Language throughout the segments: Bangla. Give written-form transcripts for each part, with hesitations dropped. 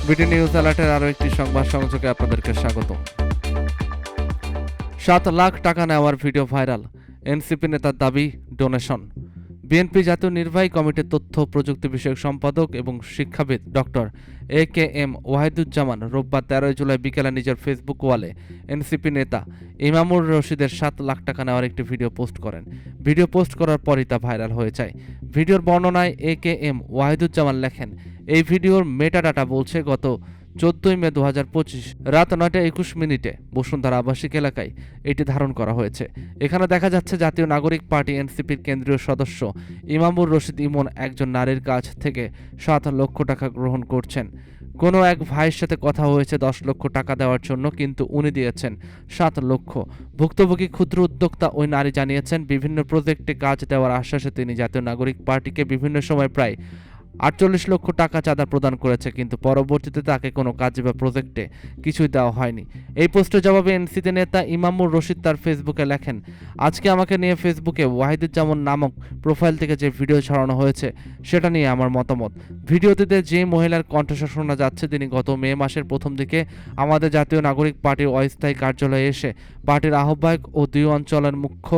বিডি নিউজ অ্যালার্টের আরও একটি সংবাদ সংযোগে আপনাদেরকে স্বাগত। 7 লাখ টাকা নেওয়ার ভিডিও ভাইরাল, এনসিপি নেতার দাবি ডোনেশন। বিএনপি জাতীয় নির্বাহী কমিটির তথ্য প্রযুক্তি বিষয়ক সম্পাদক এবং শিক্ষাবিদ ডক্টর AKM ওয়াহিদুজ্জামান রোববার 13 জুলাই বিকেলে নিজের ফেসবুক ওয়ালে এনসিপি নেতা ইমামুর রশিদের 7 লাখ টাকা নেওয়ার একটি ভিডিও পোস্ট করেন। ভিডিও পোস্ট করার পরই তা ভাইরাল হয়ে যায়। ভিডিওর বর্ণনায় AKM ওয়াহিদুজ্জামান লেখেন, এই ভিডিওর মেটাডাটা বলছে গত 14 মে 2025 রাত 9:21 বসুন্ধরা আবাসিক এলাকায় এটি ধারণ করা হয়েছে। এখানে দেখা যাচ্ছে জাতীয় নাগরিক পার্টি এনসিপির কেন্দ্রীয় সদস্য ইমামুর রশিদ ইমন একজন নারীর কাছ থেকে 7 লক্ষ টাকা গ্রহণ করছেন। কোনো এক ভাইয়ের সাথে কথা হয়েছে 10 লক্ষ টাকা দেওয়ার জন্য, কিন্তু উনি দিয়েছেন 7 লক্ষ। ভুক্তভোগী ক্ষুদ্র উদ্যোক্তা ওই নারী জানিয়েছেন, বিভিন্ন প্রজেক্টে কাজ দেওয়ার আশ্বাসে তিনি জাতীয় নাগরিক পার্টিকে বিভিন্ন সময় প্রায় 48 লক্ষ টাকা চাঁদা প্রদান করেছে, কিন্তু পরবর্তীতে তাকে কোনো কাজে বা প্রজেক্টে কিছুই দেওয়া হয়নি। এই পোস্টের জবাবে এনসিপি নেতা ইমামুর রশিদ তার ফেসবুকে লেখেন, আজকে আমাকে নিয়ে ফেসবুকে ওয়াহিদুজ্জামান নামক প্রোফাইল থেকে যে ভিডিও ছড়ানো হয়েছে সেটা নিয়ে আমার মতামত। ভিডিওটিতে যে মহিলার কণ্ঠস্বর শোনা যাচ্ছে তিনি গত মে মাসের প্রথম দিকে আমাদের জাতীয় নাগরিক পার্টির অস্থায়ী কার্যালয়ে এসে পার্টির আহ্বায়ক ও 2 অঞ্চলের মুখ্য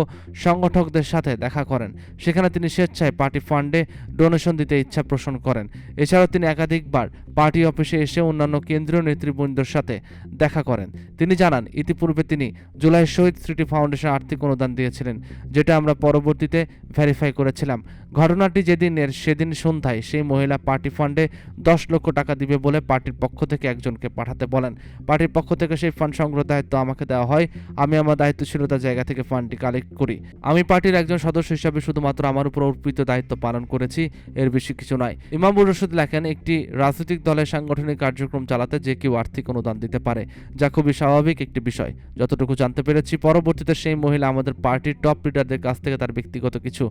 সংগঠকদের সাথে দেখা করেন। সেখানে তিনি স্বেচ্ছায় পার্টি ফান্ডে ডোনেশন দিতে ইচ্ছা পোষণ করেন। এছাড়াও তিনি একাধিকবার পার্টি অফিসে এসে অন্যান্য কেন্দ্রীয় নেতৃবৃন্দর সাথে দেখা করেন। তিনি জানান, ইতিপূর্বে তিনি জুলাই শহীদ স্মৃতি ফাউন্ডেশন আর্থিক অনুদান দিয়েছিলেন, যেটা আমরা পরবর্তীতে ভেরিফাই করেছিলাম। ঘটনাটি যেদিনের সেদিন সন্ধ্যায় সেই মহিলা পার্টি ফান্ডে 10 লক্ষ টাকা দিবে বলে পার্টির পক্ষ থেকে একজনকে পাঠাতে বলেন। পার্টির পক্ষ থেকে সেই ফান্ড সংগ্রহ দায়িত্ব আমাকে দেওয়া হয়। আমি আমার দায়িত্বশীলতার জায়গা থেকে ফান্ডটি কালেক্ট করি। আমি পার্টির একজন সদস্য হিসাবে শুধুমাত্র আমার উপর অর্পিত দায়িত্ব পালন করেছি, এর বেশি কিছু নয়। ইমামুর রশিদ লেখেন, একটি রাজনৈতিক দলের সাংগঠনিক কার্যক্রম চালাতে যে কেউ আর্থিক অনুদান দিতে পারে, যা খুবই স্বাভাবিক একটি বিষয়। যতটুকু জানতে পেরেছি, পরবর্তীতে সেই মহিলা আমাদের পার্টির টপ লিডারদের কাছ থেকে তার ব্যক্তিগত কিছু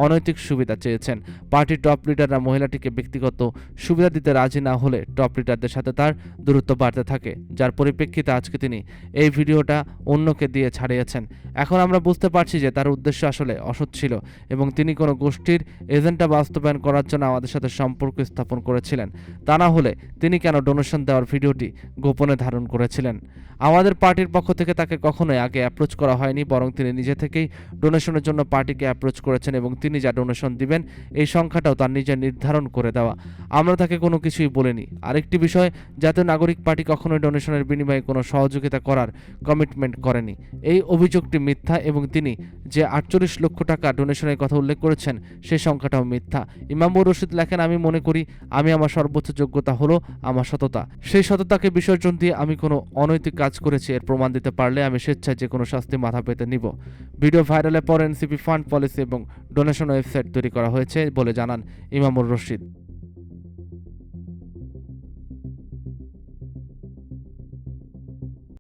অনৈতিক সুবিধা চেয়েছেন। পার্টির টপ লিডাররা মহিলাটিকে ব্যক্তিগত সুবিধা দিতে রাজি না হলে টপ লিডারদের সাথে তার দূরত্ব বাড়তে থাকে, যার পরিপ্রেক্ষিতে আজকে তিনি এই ভিডিওটা অন্যকে দিয়ে ছাড়িয়েছেন। এখন আমরা বুঝতে পারছি যে তার উদ্দেশ্য আসলে অসৎ ছিল এবং তিনি কোনো গোষ্ঠীর এজেন্ডা বাস্তবায়ন করার জন্য আমাদের সাথে সম্পর্ক স্থাপন করেছিলেন। তা না হলে তিনি কেন ডোনেশন দেওয়ার ভিডিওটি গোপনে ধারণ করেছিলেন? আমাদের পার্টির পক্ষ থেকে তাকে কখনোই আগে অ্যাপ্রোচ করা হয়নি, বরং তিনি নিজে থেকেই ডোনেশনের জন্য পার্টিকে অ্যাপ্রোচ করেছেন এবং তিনি যা ডোনেশন দিবেন এই সংখ্যাটাও তার নিজে নির্ধারণ করে দেওয়া। আমরা তাকে কোনো কিছুই বলিনি। আরেকটি বিষয়, জাতীয় নাগরিক পার্টি কখনোই ডোনেশনের বিনিময়ে কোনো সহযোগিতা করার কমিটমেন্ট করেনি। এই অভিযোগটি মিথ্যা এবং তিনি যে 48 লক্ষ টাকা ডোনেশনের কথা উল্লেখ করেছেন সেই সংখ্যাটাও মিথ্যা। ইমামুর রশিদ লেখেন, আমি মনে করি আমি আমার সর্বোচ্চ যোগ্যতা হলো আমার সততা। সেই সততাকে বিসর্জন দিয়ে আমি কোনো অনৈতিক কাজ করেছি এর প্রমাণ দিতে পারলে আমি স্বেচ্ছায় যে কোনো শাস্তি মাথা পেতে নিব। ভিডিও ভাইরালের পর এনসিপি ফান্ড পলিসি এবং ডোনেশন ওয়েবসাইট তৈরি করা হয়েছে বলে জানান ইমামুর রশিদ।